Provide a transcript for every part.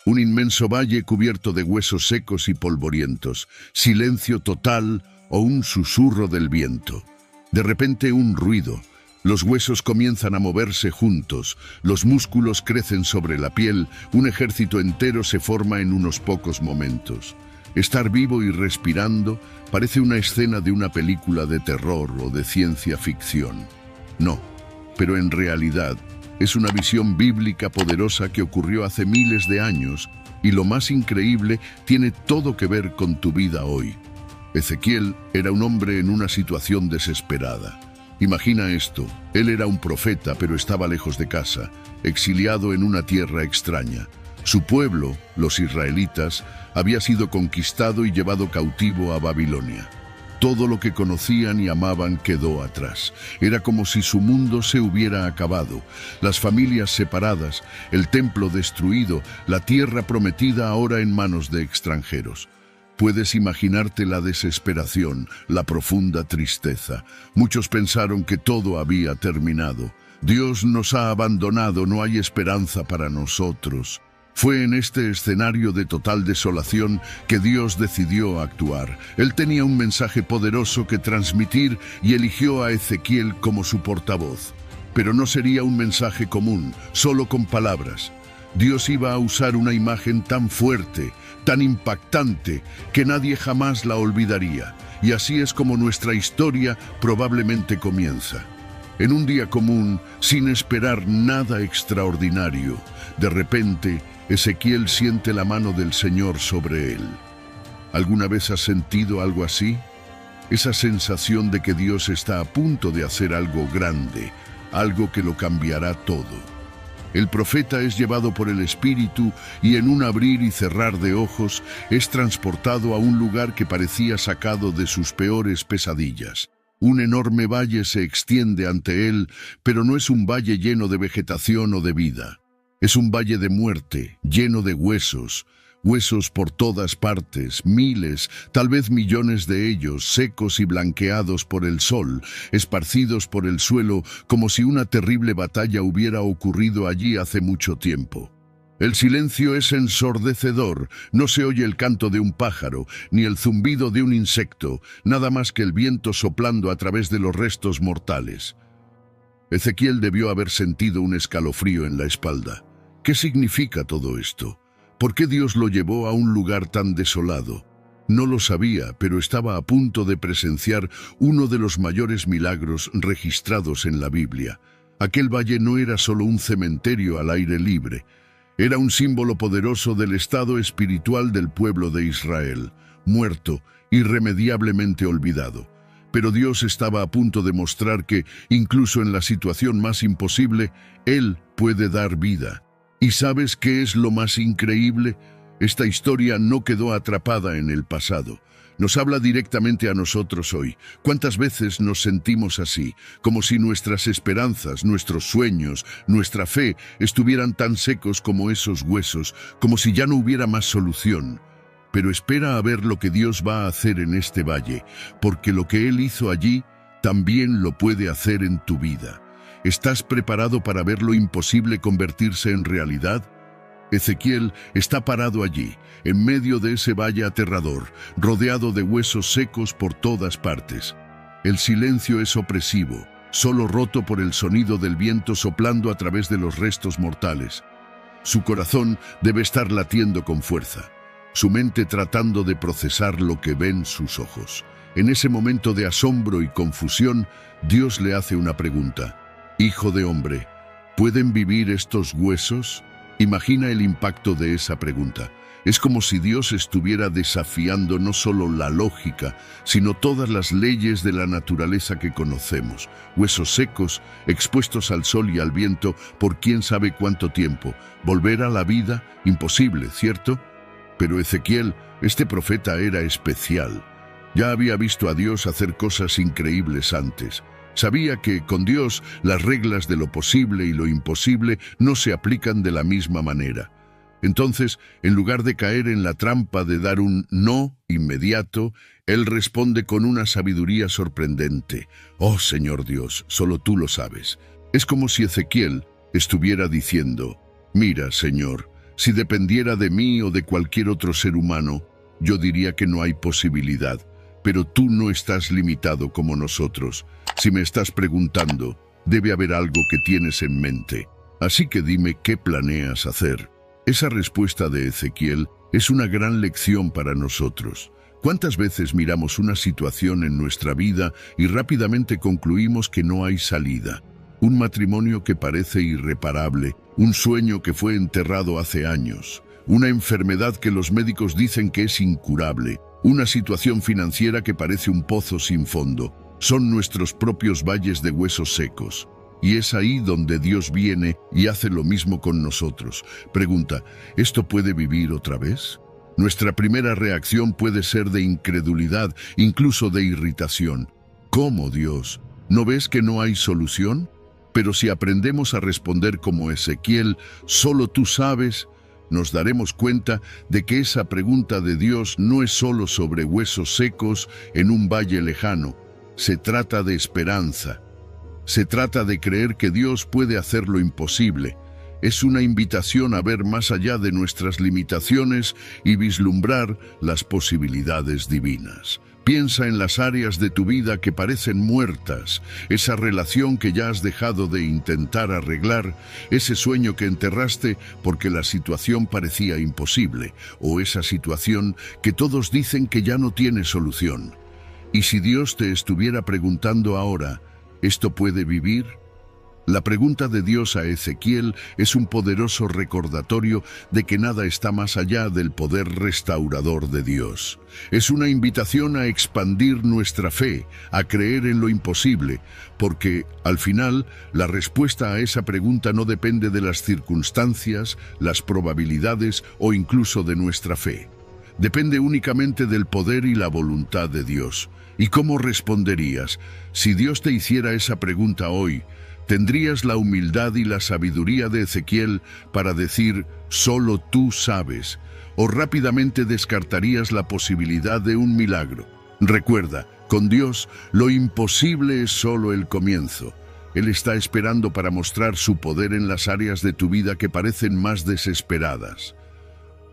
Un inmenso valle cubierto de huesos secos y polvorientos, silencio total o un susurro del viento. De repente un ruido. Los huesos comienzan a moverse juntos, los músculos crecen sobre la piel, un ejército entero se forma en unos pocos momentos. Estar vivo y respirando parece una escena de una película de terror o de ciencia ficción. No, pero en realidad es una visión bíblica poderosa que ocurrió hace miles de años y lo más increíble, tiene todo que ver con tu vida hoy. Ezequiel era un hombre en una situación desesperada. Imagina esto, él era un profeta pero estaba lejos de casa, exiliado en una tierra extraña. Su pueblo, los israelitas, había sido conquistado y llevado cautivo a Babilonia. Todo lo que conocían y amaban quedó atrás. Era como si su mundo se hubiera acabado. Las familias separadas, el templo destruido, la tierra prometida ahora en manos de extranjeros. Puedes imaginarte la desesperación, la profunda tristeza. Muchos pensaron que todo había terminado. Dios nos ha abandonado, no hay esperanza para nosotros. Fue en este escenario de total desolación que Dios decidió actuar. Él tenía un mensaje poderoso que transmitir y eligió a Ezequiel como su portavoz. Pero no sería un mensaje común, solo con palabras. Dios iba a usar una imagen tan fuerte, tan impactante, que nadie jamás la olvidaría. Y así es como nuestra historia probablemente comienza. En un día común, sin esperar nada extraordinario, de repente, Ezequiel siente la mano del Señor sobre él. ¿Alguna vez has sentido algo así? Esa sensación de que Dios está a punto de hacer algo grande, algo que lo cambiará todo. El profeta es llevado por el Espíritu y en un abrir y cerrar de ojos es transportado a un lugar que parecía sacado de sus peores pesadillas. Un enorme valle se extiende ante él, pero no es un valle lleno de vegetación o de vida. Es un valle de muerte, lleno de huesos, huesos por todas partes, miles, tal vez millones de ellos, secos y blanqueados por el sol, esparcidos por el suelo como si una terrible batalla hubiera ocurrido allí hace mucho tiempo. El silencio es ensordecedor, no se oye el canto de un pájaro, ni el zumbido de un insecto, nada más que el viento soplando a través de los restos mortales. Ezequiel debió haber sentido un escalofrío en la espalda. ¿Qué significa todo esto? ¿Por qué Dios lo llevó a un lugar tan desolado? No lo sabía, pero estaba a punto de presenciar uno de los mayores milagros registrados en la Biblia. Aquel valle no era solo un cementerio al aire libre, era un símbolo poderoso del estado espiritual del pueblo de Israel, muerto, irremediablemente olvidado. Pero Dios estaba a punto de mostrar que, incluso en la situación más imposible, Él puede dar vida. ¿Y sabes qué es lo más increíble? Esta historia no quedó atrapada en el pasado. Nos habla directamente a nosotros hoy. ¿Cuántas veces nos sentimos así? Como si nuestras esperanzas, nuestros sueños, nuestra fe estuvieran tan secos como esos huesos, como si ya no hubiera más solución. Pero espera a ver lo que Dios va a hacer en este valle, porque lo que Él hizo allí, también lo puede hacer en tu vida. ¿Estás preparado para ver lo imposible convertirse en realidad? Ezequiel está parado allí, en medio de ese valle aterrador, rodeado de huesos secos por todas partes. El silencio es opresivo, solo roto por el sonido del viento soplando a través de los restos mortales. Su corazón debe estar latiendo con fuerza, su mente tratando de procesar lo que ven sus ojos. En ese momento de asombro y confusión, Dios le hace una pregunta. Hijo de hombre, ¿pueden vivir estos huesos? Imagina el impacto de esa pregunta. Es como si Dios estuviera desafiando no solo la lógica, sino todas las leyes de la naturaleza que conocemos. Huesos secos, expuestos al sol y al viento por quién sabe cuánto tiempo. Volver a la vida, imposible, ¿cierto? Pero Ezequiel, este profeta era especial. Ya había visto a Dios hacer cosas increíbles antes. Sabía que, con Dios, las reglas de lo posible y lo imposible no se aplican de la misma manera. Entonces, en lugar de caer en la trampa de dar un no inmediato, Él responde con una sabiduría sorprendente. Oh, Señor Dios, solo tú lo sabes. Es como si Ezequiel estuviera diciendo, mira, Señor, Si dependiera de mí o de cualquier otro ser humano, yo diría que no hay posibilidad, pero tú no estás limitado como nosotros. Si me estás preguntando, debe haber algo que tienes en mente. Así que dime qué planeas hacer. Esa respuesta de Ezequiel es una gran lección para nosotros. ¿Cuántas veces miramos una situación en nuestra vida y rápidamente concluimos que no hay salida? Un matrimonio que parece irreparable, un sueño que fue enterrado hace años, una enfermedad que los médicos dicen que es incurable, una situación financiera que parece un pozo sin fondo. Son nuestros propios valles de huesos secos. Y es ahí donde Dios viene y hace lo mismo con nosotros. Pregunta, ¿esto puede vivir otra vez? Nuestra primera reacción puede ser de incredulidad, incluso de irritación. ¿Cómo, Dios? ¿No ves que no hay solución? Pero si aprendemos a responder como Ezequiel, solo tú sabes, nos daremos cuenta de que esa pregunta de Dios no es solo sobre huesos secos en un valle lejano. Se trata de esperanza. Se trata de creer que Dios puede hacer lo imposible. Es una invitación a ver más allá de nuestras limitaciones y vislumbrar las posibilidades divinas. Piensa en las áreas de tu vida que parecen muertas, esa relación que ya has dejado de intentar arreglar, ese sueño que enterraste porque la situación parecía imposible, o esa situación que todos dicen que ya no tiene solución. Y si Dios te estuviera preguntando ahora, ¿esto puede vivir? La pregunta de Dios a Ezequiel es un poderoso recordatorio de que nada está más allá del poder restaurador de Dios. Es una invitación a expandir nuestra fe, a creer en lo imposible, porque, al final, la respuesta a esa pregunta no depende de las circunstancias, las probabilidades o incluso de nuestra fe. Depende únicamente del poder y la voluntad de Dios. ¿Y cómo responderías? Si Dios te hiciera esa pregunta hoy, ¿tendrías la humildad y la sabiduría de Ezequiel para decir, solo tú sabes? ¿O rápidamente descartarías la posibilidad de un milagro? Recuerda, con Dios, lo imposible es solo el comienzo. Él está esperando para mostrar su poder en las áreas de tu vida que parecen más desesperadas.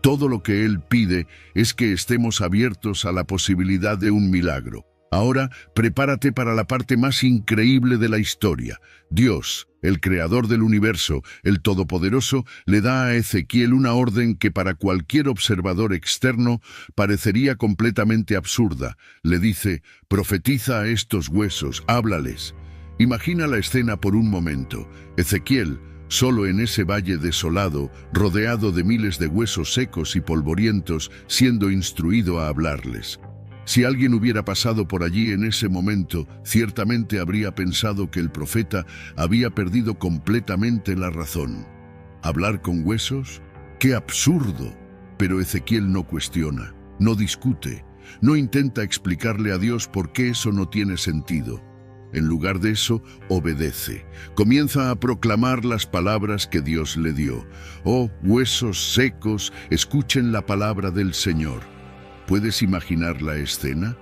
Todo lo que Él pide es que estemos abiertos a la posibilidad de un milagro. Ahora, prepárate para la parte más increíble de la historia. Dios, el creador del universo, el Todopoderoso, le da a Ezequiel una orden que para cualquier observador externo parecería completamente absurda. Le dice, profetiza a estos huesos, háblales. Imagina la escena por un momento. Ezequiel, solo en ese valle desolado, rodeado de miles de huesos secos y polvorientos, siendo instruido a hablarles. Si alguien hubiera pasado por allí en ese momento, ciertamente habría pensado que el profeta había perdido completamente la razón. ¿Hablar con huesos? ¡Qué absurdo! Pero Ezequiel no cuestiona, no discute, no intenta explicarle a Dios por qué eso no tiene sentido. En lugar de eso, obedece. Comienza a proclamar las palabras que Dios le dio. Oh, huesos secos, escuchen la palabra del Señor. ¿Puedes imaginar la escena?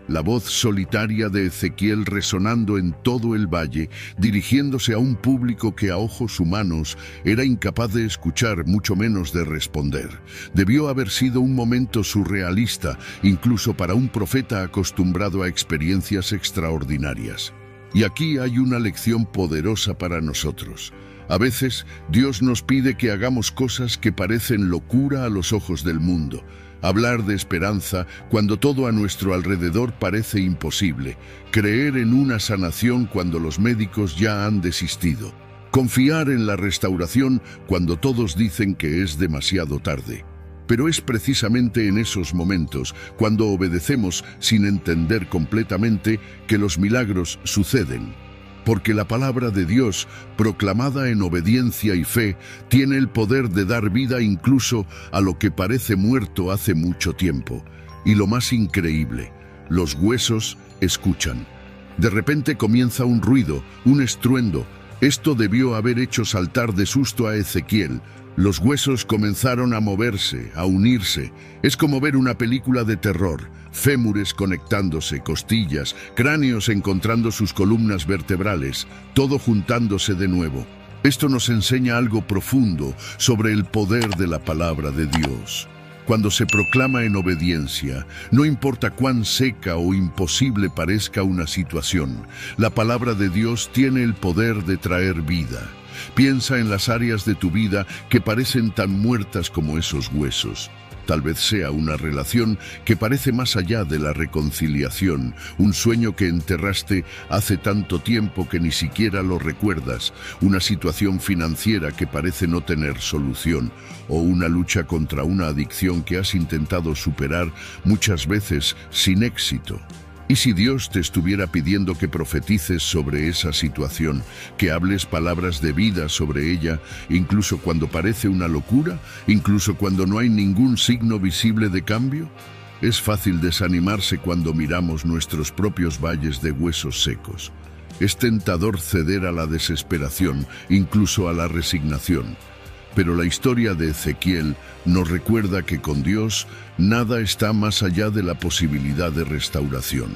La voz solitaria de Ezequiel resonando en todo el valle, dirigiéndose a un público que a ojos humanos era incapaz de escuchar, mucho menos de responder. Debió haber sido un momento surrealista, incluso para un profeta acostumbrado a experiencias extraordinarias. Y aquí hay una lección poderosa para nosotros. A veces, Dios nos pide que hagamos cosas que parecen locura a los ojos del mundo. Hablar de esperanza cuando todo a nuestro alrededor parece imposible. Creer en una sanación cuando los médicos ya han desistido. Confiar en la restauración cuando todos dicen que es demasiado tarde. Pero es precisamente en esos momentos, cuando obedecemos sin entender completamente, que los milagros suceden. Porque la palabra de Dios, proclamada en obediencia y fe, tiene el poder de dar vida incluso a lo que parece muerto hace mucho tiempo. Y lo más increíble, los huesos escuchan. De repente comienza un ruido, un estruendo. Esto debió haber hecho saltar de susto a Ezequiel. Los huesos comenzaron a moverse, a unirse. Es como ver una película de terror. Fémures conectándose, costillas, cráneos encontrando sus columnas vertebrales, todo juntándose de nuevo. Esto nos enseña algo profundo sobre el poder de la palabra de Dios. Cuando se proclama en obediencia, no importa cuán seca o imposible parezca una situación, la palabra de Dios tiene el poder de traer vida. Piensa en las áreas de tu vida que parecen tan muertas como esos huesos. Tal vez sea una relación que parece más allá de la reconciliación, un sueño que enterraste hace tanto tiempo que ni siquiera lo recuerdas, una situación financiera que parece no tener solución, o una lucha contra una adicción que has intentado superar muchas veces sin éxito. ¿Y si Dios te estuviera pidiendo que profetices sobre esa situación, que hables palabras de vida sobre ella, incluso cuando parece una locura, incluso cuando no hay ningún signo visible de cambio? Es fácil desanimarse cuando miramos nuestros propios valles de huesos secos. Es tentador ceder a la desesperación, incluso a la resignación. Pero la historia de Ezequiel nos recuerda que con Dios nada está más allá de la posibilidad de restauración.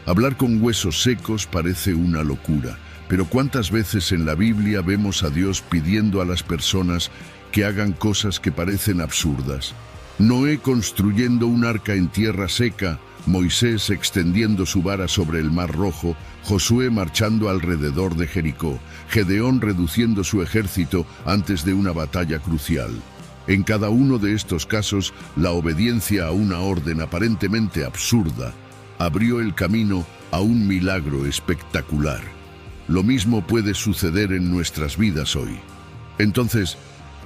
Hablar con huesos secos parece una locura, pero ¿cuántas veces en la Biblia vemos a Dios pidiendo a las personas que hagan cosas que parecen absurdas? Noé construyendo un arca en tierra seca, Moisés extendiendo su vara sobre el Mar Rojo, Josué marchando alrededor de Jericó, Gedeón reduciendo su ejército antes de una batalla crucial. En cada uno de estos casos, la obediencia a una orden aparentemente absurda abrió el camino a un milagro espectacular. Lo mismo puede suceder en nuestras vidas hoy. Entonces,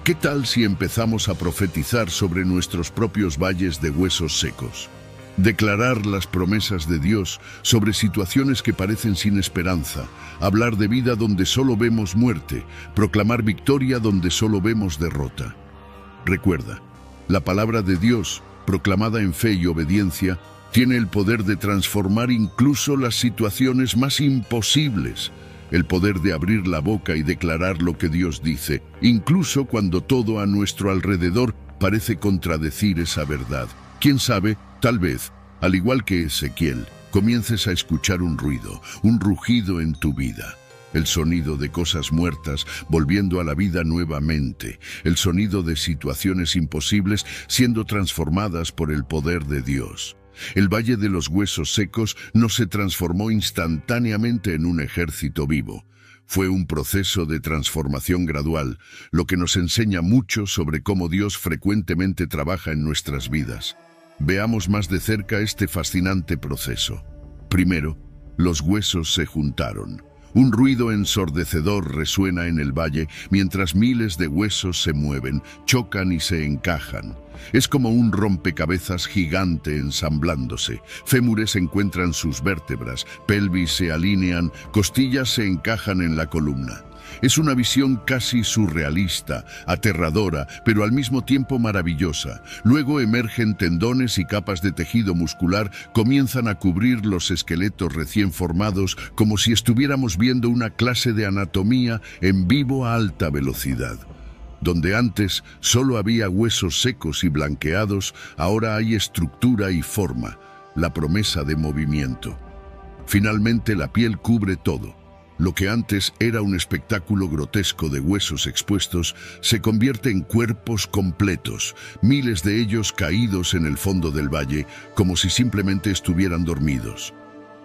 ¿qué tal si empezamos a profetizar sobre nuestros propios valles de huesos secos? Declarar las promesas de Dios sobre situaciones que parecen sin esperanza, hablar de vida donde solo vemos muerte, proclamar victoria donde solo vemos derrota. Recuerda, la palabra de Dios, proclamada en fe y obediencia, tiene el poder de transformar incluso las situaciones más imposibles, el poder de abrir la boca y declarar lo que Dios dice, incluso cuando todo a nuestro alrededor parece contradecir esa verdad. ¿Quién sabe? Tal vez, al igual que Ezequiel, comiences a escuchar un ruido, un rugido en tu vida. El sonido de cosas muertas volviendo a la vida nuevamente. El sonido de situaciones imposibles siendo transformadas por el poder de Dios. El Valle de los Huesos Secos no se transformó instantáneamente en un ejército vivo. Fue un proceso de transformación gradual, lo que nos enseña mucho sobre cómo Dios frecuentemente trabaja en nuestras vidas. Veamos más de cerca este fascinante proceso. Primero, los huesos se juntaron. Un ruido ensordecedor resuena en el valle mientras miles de huesos se mueven, chocan y se encajan. Es como un rompecabezas gigante ensamblándose. Fémures encuentran sus vértebras, pelvis se alinean, costillas se encajan en la columna. Es una visión casi surrealista, aterradora, pero al mismo tiempo maravillosa. Luego emergen tendones y capas de tejido muscular comienzan a cubrir los esqueletos recién formados como si estuviéramos viendo una clase de anatomía en vivo a alta velocidad. Donde antes solo había huesos secos y blanqueados, ahora hay estructura y forma, la promesa de movimiento. Finalmente la piel cubre todo. Lo que antes era un espectáculo grotesco de huesos expuestos se convierte en cuerpos completos, miles de ellos caídos en el fondo del valle, como si simplemente estuvieran dormidos.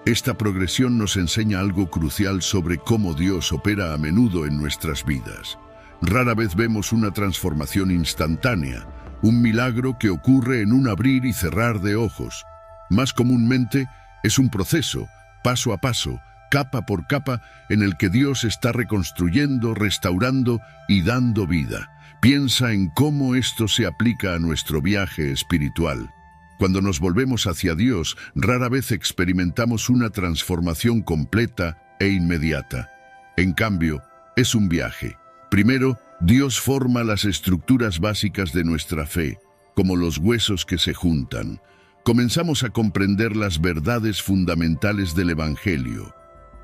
Esta progresión nos enseña algo crucial sobre cómo Dios opera a menudo en nuestras vidas. Rara vez vemos una transformación instantánea, un milagro que ocurre en un abrir y cerrar de ojos. Más comúnmente, es un proceso, paso a paso, capa por capa, en el que Dios está reconstruyendo, restaurando y dando vida. Piensa en cómo esto se aplica a nuestro viaje espiritual. Cuando nos volvemos hacia Dios, rara vez experimentamos una transformación completa e inmediata. En cambio, es un viaje. Primero, Dios forma las estructuras básicas de nuestra fe, como los huesos que se juntan. Comenzamos a comprender las verdades fundamentales del Evangelio,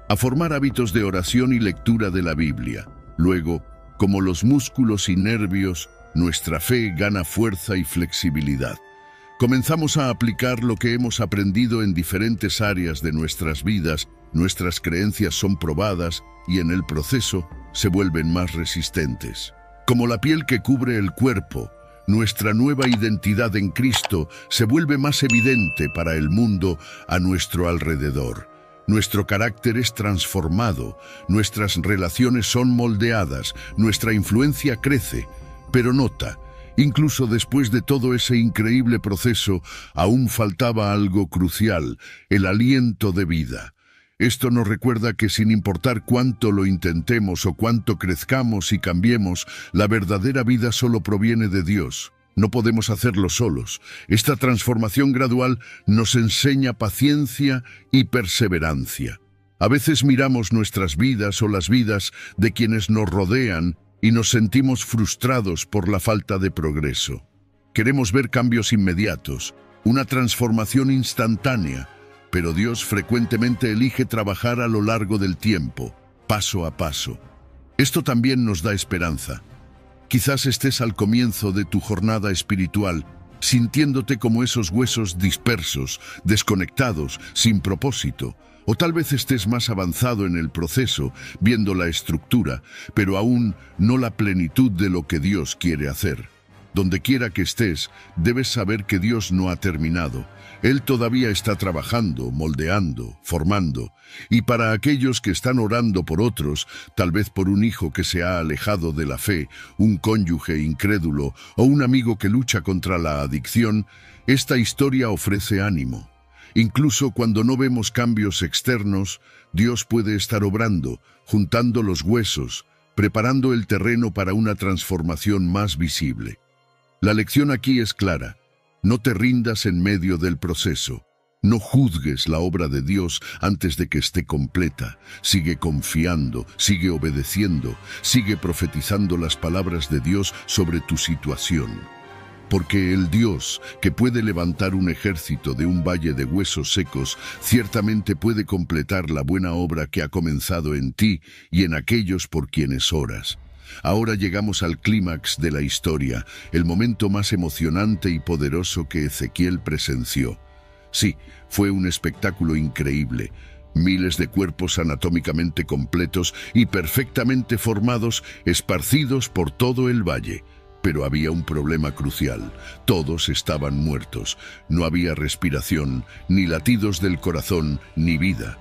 a formar hábitos de oración y lectura de la Biblia. Luego, como los músculos y nervios, nuestra fe gana fuerza y flexibilidad. Comenzamos a aplicar lo que hemos aprendido en diferentes áreas de nuestras vidas, nuestras creencias son probadas y en el proceso se vuelven más resistentes. Como la piel que cubre el cuerpo, nuestra nueva identidad en Cristo se vuelve más evidente para el mundo a nuestro alrededor. Nuestro carácter es transformado, nuestras relaciones son moldeadas, nuestra influencia crece. Pero nota, incluso después de todo ese increíble proceso, aún faltaba algo crucial: el aliento de vida. Esto nos recuerda que sin importar cuánto lo intentemos o cuánto crezcamos y cambiemos, la verdadera vida solo proviene de Dios. No podemos hacerlo solos. Esta transformación gradual nos enseña paciencia y perseverancia. A veces miramos nuestras vidas o las vidas de quienes nos rodean y nos sentimos frustrados por la falta de progreso. Queremos ver cambios inmediatos, una transformación instantánea, pero Dios frecuentemente elige trabajar a lo largo del tiempo, paso a paso. Esto también nos da esperanza. Quizás estés al comienzo de tu jornada espiritual, sintiéndote como esos huesos dispersos, desconectados, sin propósito. O tal vez estés más avanzado en el proceso, viendo la estructura, pero aún no la plenitud de lo que Dios quiere hacer. Donde quiera que estés, debes saber que Dios no ha terminado. Él todavía está trabajando, moldeando, formando. Y para aquellos que están orando por otros, tal vez por un hijo que se ha alejado de la fe, un cónyuge incrédulo o un amigo que lucha contra la adicción, esta historia ofrece ánimo. Incluso cuando no vemos cambios externos, Dios puede estar obrando, juntando los huesos, preparando el terreno para una transformación más visible. La lección aquí es clara: no te rindas en medio del proceso. No juzgues la obra de Dios antes de que esté completa. Sigue confiando, sigue obedeciendo, sigue profetizando las palabras de Dios sobre tu situación. Porque el Dios que puede levantar un ejército de un valle de huesos secos, ciertamente puede completar la buena obra que ha comenzado en ti y en aquellos por quienes oras. Ahora llegamos al clímax de la historia, el momento más emocionante y poderoso que Ezequiel presenció. Sí, fue un espectáculo increíble. Miles de cuerpos anatómicamente completos y perfectamente formados, esparcidos por todo el valle. Pero había un problema crucial: todos estaban muertos. No había respiración, ni latidos del corazón, ni vida.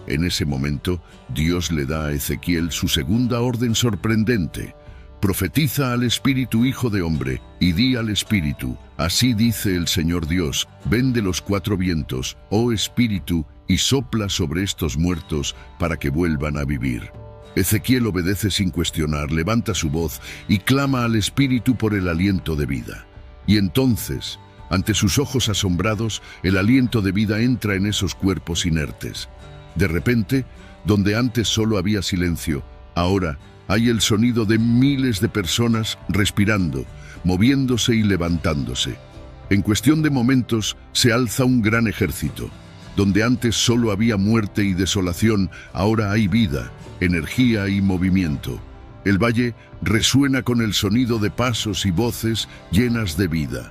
En ese momento, Dios le da a Ezequiel su segunda orden sorprendente: profetiza al espíritu, hijo de hombre, y di al espíritu: así dice el Señor Dios, ven de los cuatro vientos, oh espíritu, y sopla sobre estos muertos para que vuelvan a vivir. Ezequiel obedece sin cuestionar, levanta su voz y clama al espíritu por el aliento de vida. Y entonces, ante sus ojos asombrados, el aliento de vida entra en esos cuerpos inertes. De repente, donde antes solo había silencio, ahora hay el sonido de miles de personas respirando, moviéndose y levantándose. En cuestión de momentos se alza un gran ejército. Donde antes solo había muerte y desolación, ahora hay vida, energía y movimiento. El valle resuena con el sonido de pasos y voces llenas de vida.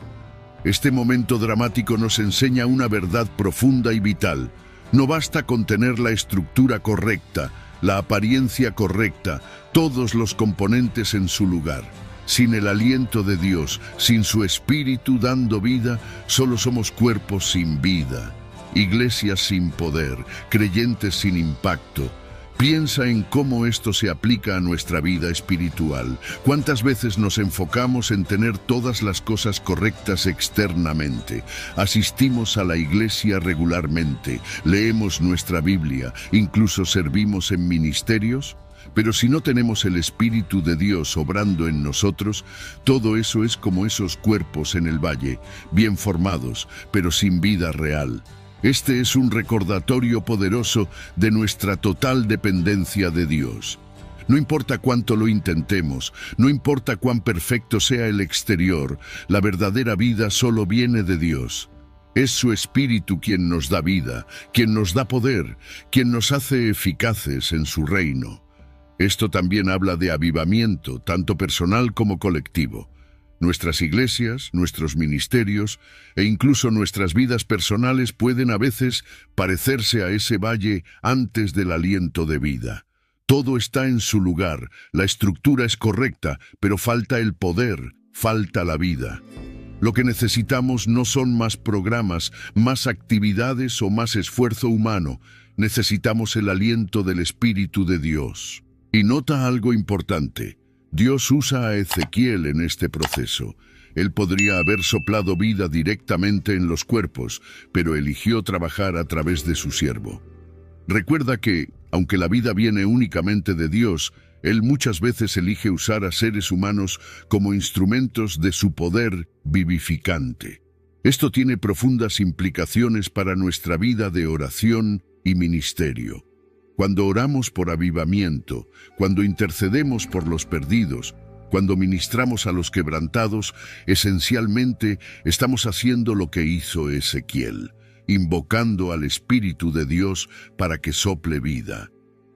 Este momento dramático nos enseña una verdad profunda y vital. No basta con tener la estructura correcta, la apariencia correcta, todos los componentes en su lugar. Sin el aliento de Dios, sin su espíritu dando vida, solo somos cuerpos sin vida, iglesias sin poder, creyentes sin impacto. Piensa en cómo esto se aplica a nuestra vida espiritual. ¿Cuántas veces nos enfocamos en tener todas las cosas correctas externamente? Asistimos a la iglesia regularmente, leemos nuestra Biblia, incluso servimos en ministerios. Pero si no tenemos el Espíritu de Dios obrando en nosotros, todo eso es como esos cuerpos en el valle, bien formados, pero sin vida real. Este es un recordatorio poderoso de nuestra total dependencia de Dios. No importa cuánto lo intentemos, no importa cuán perfecto sea el exterior, la verdadera vida solo viene de Dios. Es su Espíritu quien nos da vida, quien nos da poder, quien nos hace eficaces en su reino. Esto también habla de avivamiento, tanto personal como colectivo. Nuestras iglesias, nuestros ministerios e incluso nuestras vidas personales pueden a veces parecerse a ese valle antes del aliento de vida. Todo está en su lugar, la estructura es correcta, pero falta el poder, falta la vida. Lo que necesitamos no son más programas, más actividades o más esfuerzo humano. Necesitamos el aliento del Espíritu de Dios. Y nota algo importante. Dios usa a Ezequiel en este proceso. Él podría haber soplado vida directamente en los cuerpos, pero eligió trabajar a través de su siervo. Recuerda que, aunque la vida viene únicamente de Dios, Él muchas veces elige usar a seres humanos como instrumentos de su poder vivificante. Esto tiene profundas implicaciones para nuestra vida de oración y ministerio. Cuando oramos por avivamiento, cuando intercedemos por los perdidos, cuando ministramos a los quebrantados, esencialmente estamos haciendo lo que hizo Ezequiel, invocando al Espíritu de Dios para que sople vida.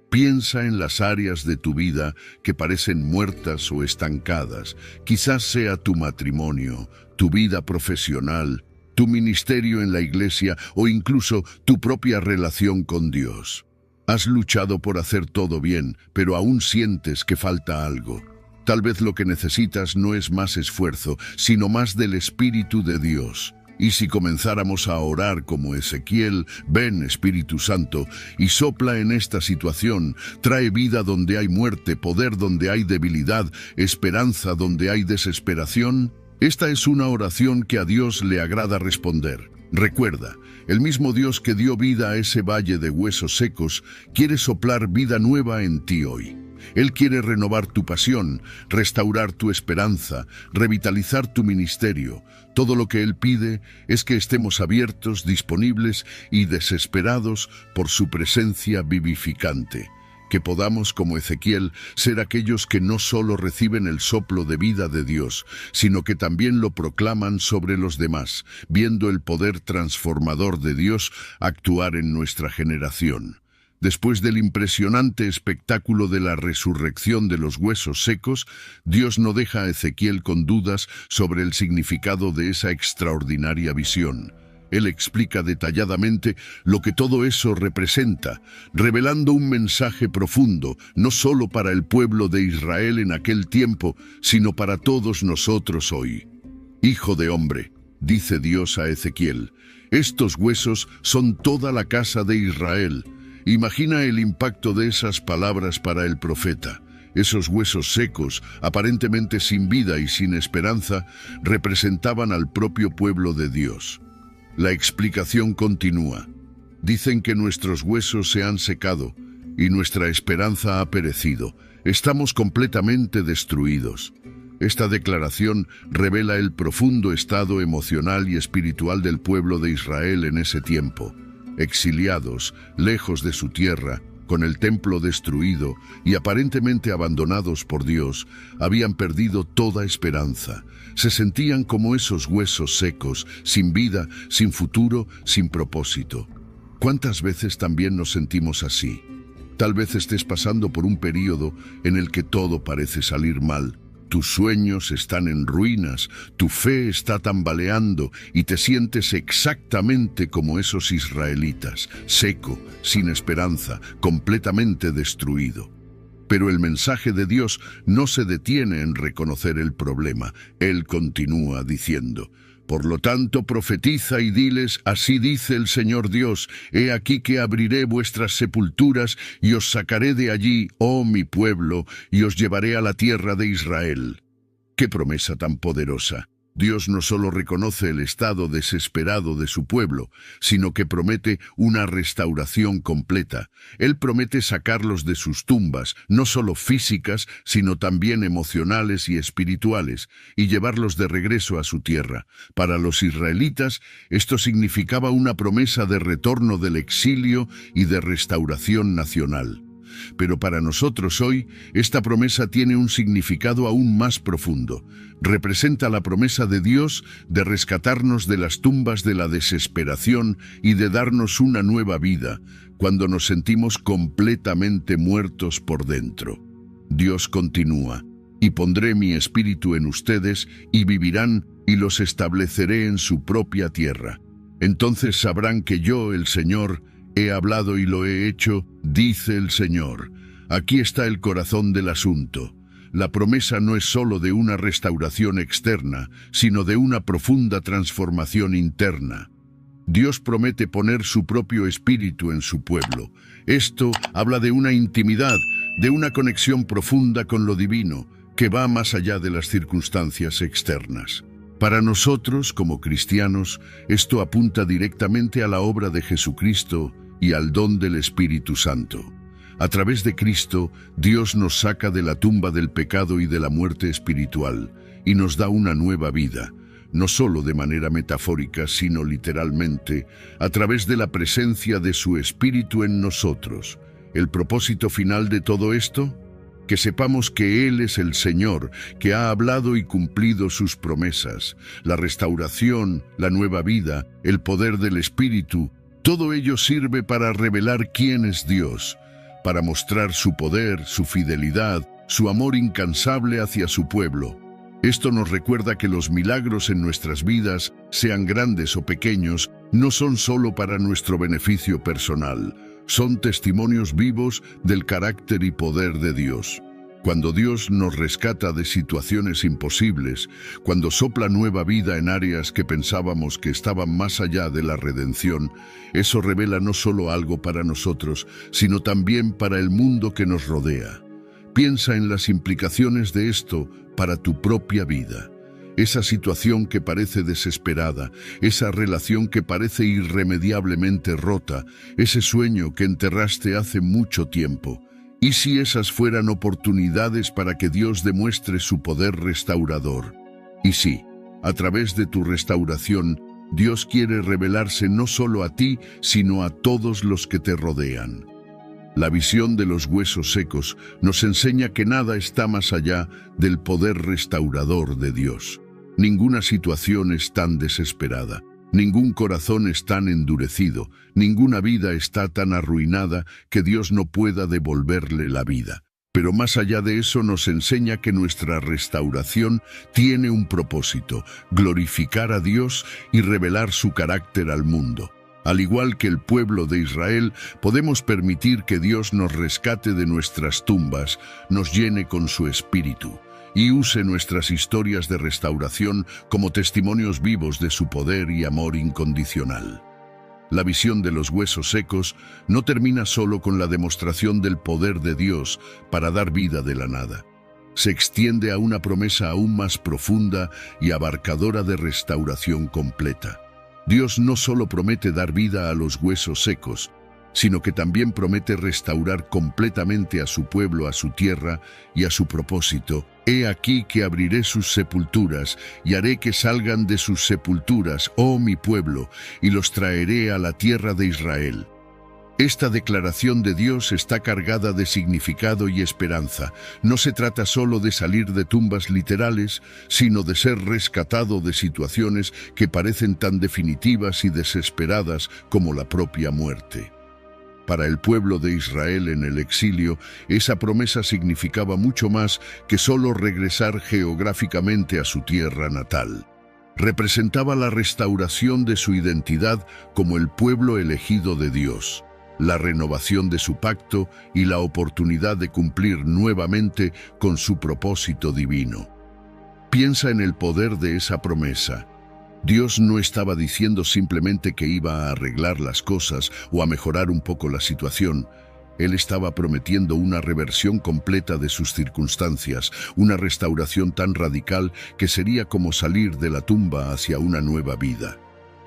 Piensa en las áreas de tu vida que parecen muertas o estancadas. Quizás sea tu matrimonio, tu vida profesional, tu ministerio en la iglesia o incluso tu propia relación con Dios. Has luchado por hacer todo bien, pero aún sientes que falta algo. Tal vez lo que necesitas no es más esfuerzo, sino más del Espíritu de Dios. Y si comenzáramos a orar como Ezequiel, ven Espíritu Santo, y sopla en esta situación, trae vida donde hay muerte, poder donde hay debilidad, esperanza donde hay desesperación. Esta es una oración que a Dios le agrada responder. Recuerda, el mismo Dios que dio vida a ese valle de huesos secos, quiere soplar vida nueva en ti hoy. Él quiere renovar tu pasión, restaurar tu esperanza, revitalizar tu ministerio. Todo lo que Él pide es que estemos abiertos, disponibles y desesperados por su presencia vivificante. Que podamos, como Ezequiel, ser aquellos que no solo reciben el soplo de vida de Dios, sino que también lo proclaman sobre los demás, viendo el poder transformador de Dios actuar en nuestra generación. Después del impresionante espectáculo de la resurrección de los huesos secos, Dios no deja a Ezequiel con dudas sobre el significado de esa extraordinaria visión. Él explica detalladamente lo que todo eso representa, revelando un mensaje profundo, no solo para el pueblo de Israel en aquel tiempo, sino para todos nosotros hoy. Hijo de hombre, dice Dios a Ezequiel, estos huesos son toda la casa de Israel. Imagina el impacto de esas palabras para el profeta. Esos huesos secos, aparentemente sin vida y sin esperanza, representaban al propio pueblo de Dios. La explicación continúa. Dicen que nuestros huesos se han secado y nuestra esperanza ha perecido. Estamos completamente destruidos. Esta declaración revela el profundo estado emocional y espiritual del pueblo de Israel en ese tiempo. Exiliados, lejos de su tierra, con el templo destruido y aparentemente abandonados por Dios, habían perdido toda esperanza. Se sentían como esos huesos secos, sin vida, sin futuro, sin propósito. ¿Cuántas veces también nos sentimos así? Tal vez estés pasando por un período en el que todo parece salir mal. Tus sueños están en ruinas, tu fe está tambaleando y te sientes exactamente como esos israelitas, seco, sin esperanza, completamente destruido. Pero el mensaje de Dios no se detiene en reconocer el problema. Él continúa diciendo, por lo tanto, profetiza y diles, así dice el Señor Dios, he aquí que abriré vuestras sepulturas y os sacaré de allí, oh mi pueblo, y os llevaré a la tierra de Israel. ¡Qué promesa tan poderosa! Dios no solo reconoce el estado desesperado de su pueblo, sino que promete una restauración completa. Él promete sacarlos de sus tumbas, no solo físicas, sino también emocionales y espirituales, y llevarlos de regreso a su tierra. Para los israelitas, esto significaba una promesa de retorno del exilio y de restauración nacional. Pero para nosotros hoy, esta promesa tiene un significado aún más profundo. Representa la promesa de Dios de rescatarnos de las tumbas de la desesperación y de darnos una nueva vida, cuando nos sentimos completamente muertos por dentro. Dios continúa, y pondré mi espíritu en ustedes, y vivirán, y los estableceré en su propia tierra. Entonces sabrán que yo, el Señor, he hablado y lo he hecho, dice el Señor. Aquí está el corazón del asunto. La promesa no es solo de una restauración externa, sino de una profunda transformación interna. Dios promete poner su propio espíritu en su pueblo. Esto habla de una intimidad, de una conexión profunda con lo divino, que va más allá de las circunstancias externas. Para nosotros, como cristianos, esto apunta directamente a la obra de Jesucristo y al don del Espíritu Santo. A través de Cristo, Dios nos saca de la tumba del pecado y de la muerte espiritual, y nos da una nueva vida, no solo de manera metafórica, sino literalmente, a través de la presencia de su Espíritu en nosotros. ¿El propósito final de todo esto? Que sepamos que Él es el Señor, que ha hablado y cumplido sus promesas. La restauración, la nueva vida, el poder del Espíritu, todo ello sirve para revelar quién es Dios, para mostrar su poder, su fidelidad, su amor incansable hacia su pueblo. Esto nos recuerda que los milagros en nuestras vidas, sean grandes o pequeños, no son solo para nuestro beneficio personal, son testimonios vivos del carácter y poder de Dios. Cuando Dios nos rescata de situaciones imposibles, cuando sopla nueva vida en áreas que pensábamos que estaban más allá de la redención, eso revela no solo algo para nosotros, sino también para el mundo que nos rodea. Piensa en las implicaciones de esto para tu propia vida. Esa situación que parece desesperada, esa relación que parece irremediablemente rota, ese sueño que enterraste hace mucho tiempo. ¿Y si esas fueran oportunidades para que Dios demuestre su poder restaurador? Y sí, a través de tu restauración, Dios quiere revelarse no solo a ti, sino a todos los que te rodean. La visión de los huesos secos nos enseña que nada está más allá del poder restaurador de Dios. Ninguna situación es tan desesperada, ningún corazón es tan endurecido, ninguna vida está tan arruinada que Dios no pueda devolverle la vida. Pero más allá de eso nos enseña que nuestra restauración tiene un propósito: glorificar a Dios y revelar su carácter al mundo. Al igual que el pueblo de Israel, podemos permitir que Dios nos rescate de nuestras tumbas, nos llene con su espíritu y use nuestras historias de restauración como testimonios vivos de su poder y amor incondicional. La visión de los huesos secos no termina solo con la demostración del poder de Dios para dar vida de la nada. Se extiende a una promesa aún más profunda y abarcadora de restauración completa. Dios no solo promete dar vida a los huesos secos, sino que también promete restaurar completamente a su pueblo, a su tierra y a su propósito. He aquí que abriré sus sepulturas y haré que salgan de sus sepulturas, oh mi pueblo, y los traeré a la tierra de Israel. Esta declaración de Dios está cargada de significado y esperanza. No se trata solo de salir de tumbas literales, sino de ser rescatado de situaciones que parecen tan definitivas y desesperadas como la propia muerte. Para el pueblo de Israel en el exilio, esa promesa significaba mucho más que solo regresar geográficamente a su tierra natal. Representaba la restauración de su identidad como el pueblo elegido de Dios, la renovación de su pacto y la oportunidad de cumplir nuevamente con su propósito divino. Piensa en el poder de esa promesa. Dios no estaba diciendo simplemente que iba a arreglar las cosas o a mejorar un poco la situación. Él estaba prometiendo una reversión completa de sus circunstancias, una restauración tan radical que sería como salir de la tumba hacia una nueva vida.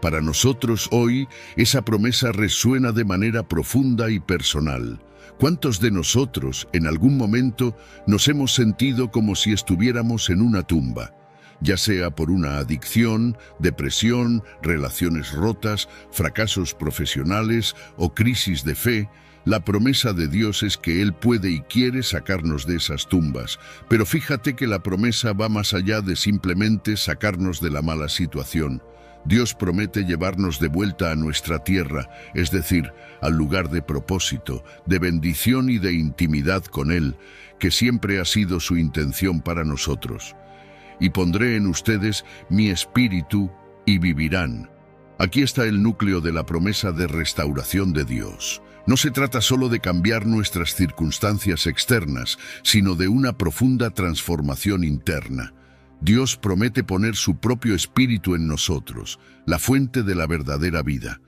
Para nosotros hoy, esa promesa resuena de manera profunda y personal. ¿Cuántos de nosotros, en algún momento, nos hemos sentido como si estuviéramos en una tumba? Ya sea por una adicción, depresión, relaciones rotas, fracasos profesionales o crisis de fe, la promesa de Dios es que Él puede y quiere sacarnos de esas tumbas. Pero fíjate que la promesa va más allá de simplemente sacarnos de la mala situación. Dios promete llevarnos de vuelta a nuestra tierra, es decir, al lugar de propósito, de bendición y de intimidad con Él, que siempre ha sido su intención para nosotros. Y pondré en ustedes mi espíritu y vivirán. Aquí está el núcleo de la promesa de restauración de Dios. No se trata solo de cambiar nuestras circunstancias externas, sino de una profunda transformación interna. Dios promete poner su propio espíritu en nosotros, la fuente de la verdadera vida.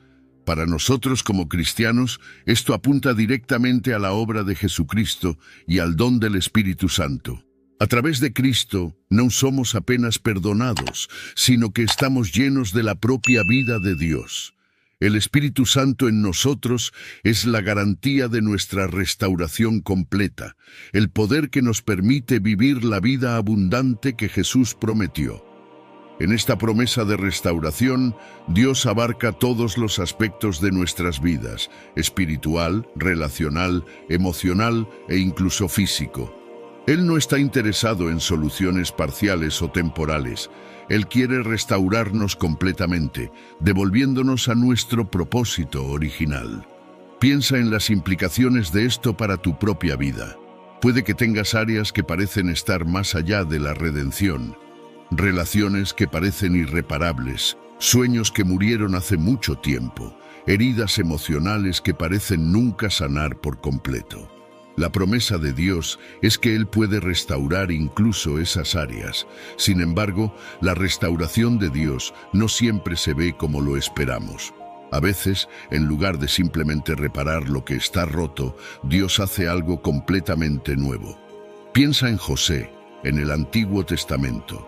Para nosotros como cristianos, esto apunta directamente a la obra de Jesucristo y al don del Espíritu Santo. A través de Cristo no somos apenas perdonados, sino que estamos llenos de la propia vida de Dios. El Espíritu Santo en nosotros es la garantía de nuestra restauración completa, el poder que nos permite vivir la vida abundante que Jesús prometió. En esta promesa de restauración, Dios abarca todos los aspectos de nuestras vidas, espiritual, relacional, emocional e incluso físico. Él no está interesado en soluciones parciales o temporales. Él quiere restaurarnos completamente, devolviéndonos a nuestro propósito original. Piensa en las implicaciones de esto para tu propia vida. Puede que tengas áreas que parecen estar más allá de la redención, relaciones que parecen irreparables, sueños que murieron hace mucho tiempo, heridas emocionales que parecen nunca sanar por completo. La promesa de Dios es que Él puede restaurar incluso esas áreas. Sin embargo, la restauración de Dios no siempre se ve como lo esperamos. A veces, en lugar de simplemente reparar lo que está roto, Dios hace algo completamente nuevo. Piensa en José, en el Antiguo Testamento.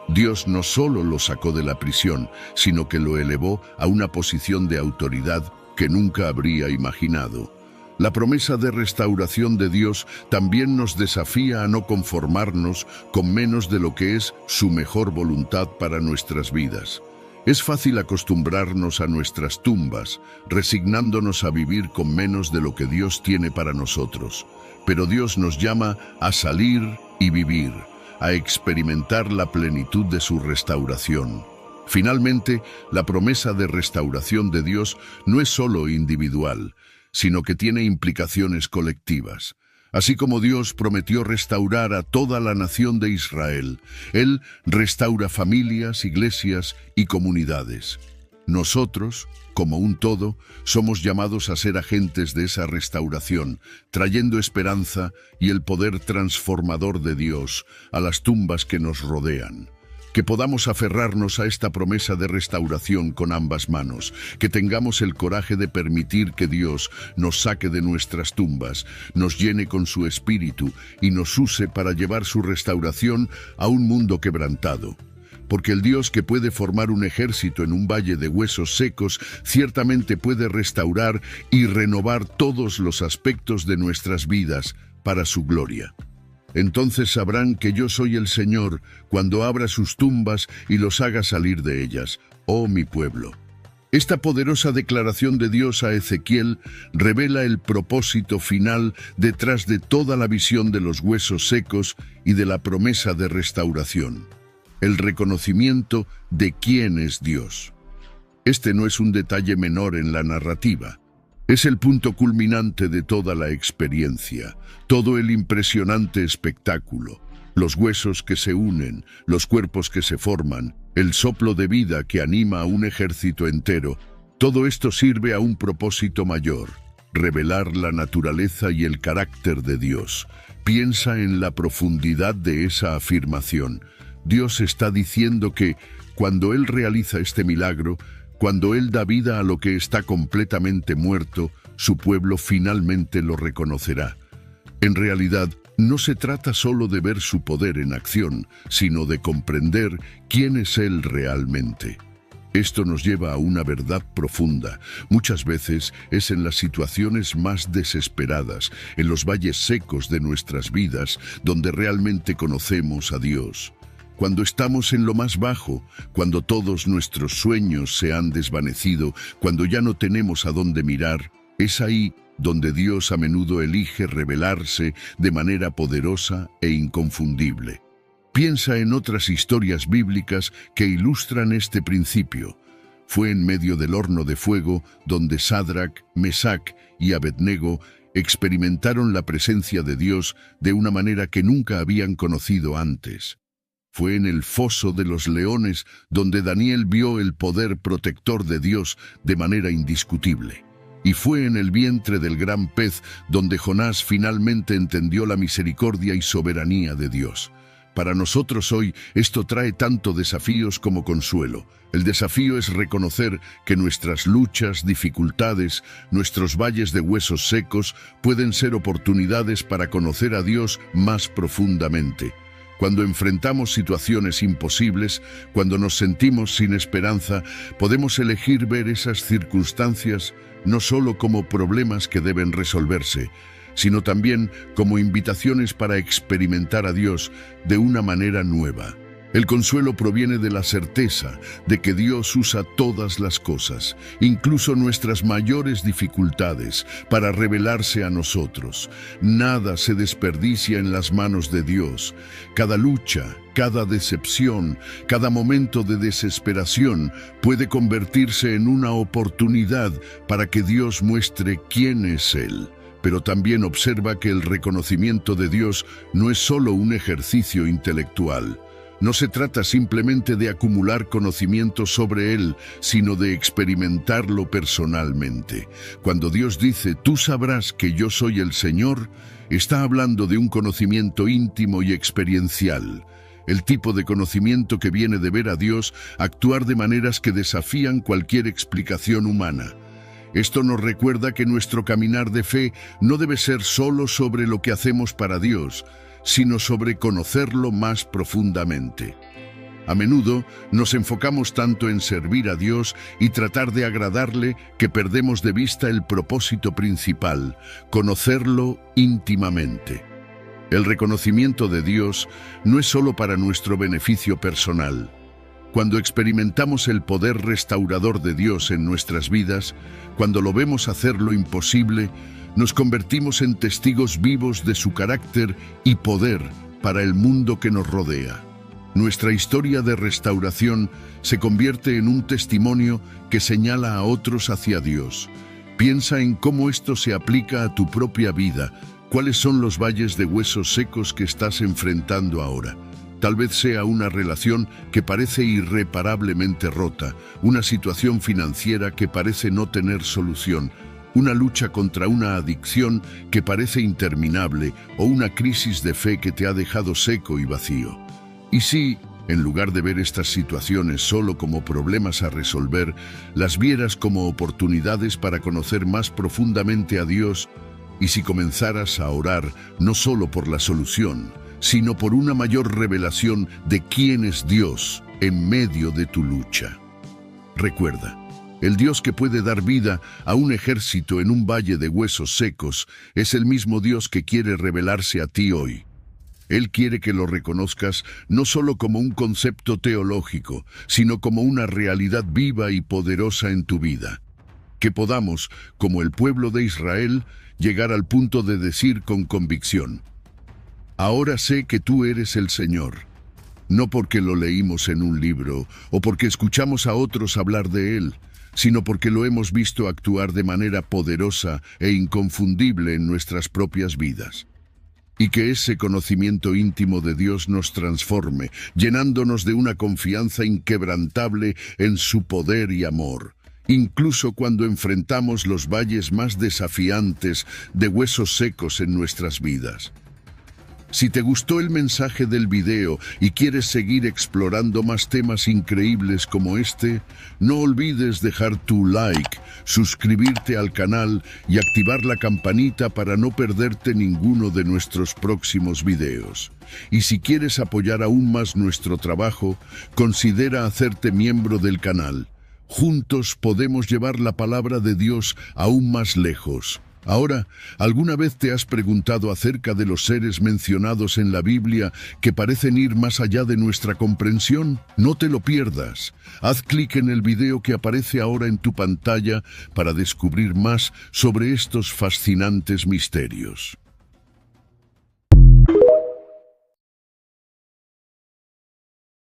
Dios no solo lo sacó de la prisión, sino que lo elevó a una posición de autoridad que nunca habría imaginado. La promesa de restauración de Dios también nos desafía a no conformarnos con menos de lo que es su mejor voluntad para nuestras vidas. Es fácil acostumbrarnos a nuestras tumbas, resignándonos a vivir con menos de lo que Dios tiene para nosotros. Pero Dios nos llama a salir y vivir, a experimentar la plenitud de su restauración. Finalmente, la promesa de restauración de Dios no es solo individual, sino que tiene implicaciones colectivas. Así como Dios prometió restaurar a toda la nación de Israel, Él restaura familias, iglesias y comunidades. Nosotros, como un todo, somos llamados a ser agentes de esa restauración, trayendo esperanza y el poder transformador de Dios a las tumbas que nos rodean. Que podamos aferrarnos a esta promesa de restauración con ambas manos, que tengamos el coraje de permitir que Dios nos saque de nuestras tumbas, nos llene con su espíritu y nos use para llevar su restauración a un mundo quebrantado. Porque el Dios que puede formar un ejército en un valle de huesos secos, ciertamente puede restaurar y renovar todos los aspectos de nuestras vidas para su gloria. Entonces sabrán que yo soy el Señor cuando abra sus tumbas y los haga salir de ellas, oh mi pueblo. Esta poderosa declaración de Dios a Ezequiel revela el propósito final detrás de toda la visión de los huesos secos y de la promesa de restauración. El reconocimiento de quién es Dios. Este no es un detalle menor en la narrativa. Es el punto culminante de toda la experiencia, todo el impresionante espectáculo, los huesos que se unen, los cuerpos que se forman, el soplo de vida que anima a un ejército entero. Todo esto sirve a un propósito mayor, revelar la naturaleza y el carácter de Dios. Piensa en la profundidad de esa afirmación. Dios está diciendo que, cuando Él realiza este milagro, cuando Él da vida a lo que está completamente muerto, su pueblo finalmente lo reconocerá. En realidad, no se trata solo de ver su poder en acción, sino de comprender quién es Él realmente. Esto nos lleva a una verdad profunda. Muchas veces es en las situaciones más desesperadas, en los valles secos de nuestras vidas, donde realmente conocemos a Dios. Cuando estamos en lo más bajo, cuando todos nuestros sueños se han desvanecido, cuando ya no tenemos a dónde mirar, es ahí donde Dios a menudo elige revelarse de manera poderosa e inconfundible. Piensa en otras historias bíblicas que ilustran este principio. Fue en medio del horno de fuego donde Sadrac, Mesac y Abednego experimentaron la presencia de Dios de una manera que nunca habían conocido antes. Fue en el foso de los leones donde Daniel vio el poder protector de Dios de manera indiscutible. Y fue en el vientre del gran pez donde Jonás finalmente entendió la misericordia y soberanía de Dios. Para nosotros hoy esto trae tanto desafíos como consuelo. El desafío es reconocer que nuestras luchas, dificultades, nuestros valles de huesos secos pueden ser oportunidades para conocer a Dios más profundamente. Cuando enfrentamos situaciones imposibles, cuando nos sentimos sin esperanza, podemos elegir ver esas circunstancias no solo como problemas que deben resolverse, sino también como invitaciones para experimentar a Dios de una manera nueva. El consuelo proviene de la certeza de que Dios usa todas las cosas, incluso nuestras mayores dificultades, para revelarse a nosotros. Nada se desperdicia en las manos de Dios. Cada lucha, cada decepción, cada momento de desesperación puede convertirse en una oportunidad para que Dios muestre quién es Él. Pero también observa que el reconocimiento de Dios no es solo un ejercicio intelectual. No se trata simplemente de acumular conocimiento sobre Él, sino de experimentarlo personalmente. Cuando Dios dice, tú sabrás que yo soy el Señor, está hablando de un conocimiento íntimo y experiencial. El tipo de conocimiento que viene de ver a Dios actuar de maneras que desafían cualquier explicación humana. Esto nos recuerda que nuestro caminar de fe no debe ser solo sobre lo que hacemos para Dios, sino sobre conocerlo más profundamente. A menudo nos enfocamos tanto en servir a Dios y tratar de agradarle que perdemos de vista el propósito principal, conocerlo íntimamente. El reconocimiento de Dios no es solo para nuestro beneficio personal. Cuando experimentamos el poder restaurador de Dios en nuestras vidas, cuando lo vemos hacer lo imposible, nos convertimos en testigos vivos de su carácter y poder para el mundo que nos rodea. Nuestra historia de restauración se convierte en un testimonio que señala a otros hacia Dios. Piensa en cómo esto se aplica a tu propia vida. ¿Cuáles son los valles de huesos secos que estás enfrentando ahora? Tal vez sea una relación que parece irreparablemente rota, una situación financiera que parece no tener solución, una lucha contra una adicción que parece interminable o una crisis de fe que te ha dejado seco y vacío. Y si, en lugar de ver estas situaciones solo como problemas a resolver, las vieras como oportunidades para conocer más profundamente a Dios, y si comenzaras a orar no solo por la solución, sino por una mayor revelación de quién es Dios en medio de tu lucha. Recuerda, el Dios que puede dar vida a un ejército en un valle de huesos secos es el mismo Dios que quiere revelarse a ti hoy. Él quiere que lo reconozcas no solo como un concepto teológico, sino como una realidad viva y poderosa en tu vida. Que podamos, como el pueblo de Israel, llegar al punto de decir con convicción: ahora sé que tú eres el Señor. No porque lo leímos en un libro o porque escuchamos a otros hablar de Él, sino porque lo hemos visto actuar de manera poderosa e inconfundible en nuestras propias vidas. Y que ese conocimiento íntimo de Dios nos transforme, llenándonos de una confianza inquebrantable en su poder y amor, incluso cuando enfrentamos los valles más desafiantes de huesos secos en nuestras vidas. Si te gustó el mensaje del video y quieres seguir explorando más temas increíbles como este, no olvides dejar tu like, suscribirte al canal y activar la campanita para no perderte ninguno de nuestros próximos videos. Y si quieres apoyar aún más nuestro trabajo, considera hacerte miembro del canal. Juntos podemos llevar la palabra de Dios aún más lejos. Ahora, ¿alguna vez te has preguntado acerca de los seres mencionados en la Biblia que parecen ir más allá de nuestra comprensión? No te lo pierdas. Haz clic en el video que aparece ahora en tu pantalla para descubrir más sobre estos fascinantes misterios.